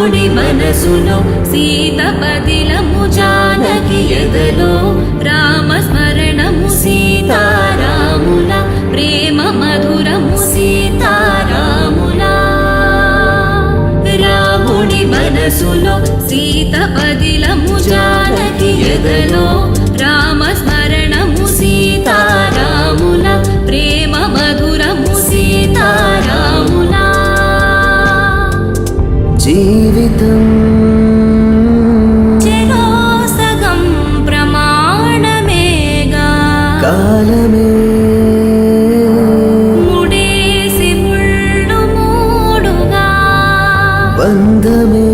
రాముడి మనసులో సీత పదిలము జానకి ఎదలో రామస్మరణము సీతారాముల ప్రేమ మధురము సీతారాముల రాముడి మనసులో సీత పదిలము జానకి ఎదలో రామస్మరణము సీతారాముల ప్రేమ మధురము సీతారాముల జీవితం చెరో సగం ప్రమాణమేగా కాలమే ముడేసి ముళ్ళు మూడుగా బంధమే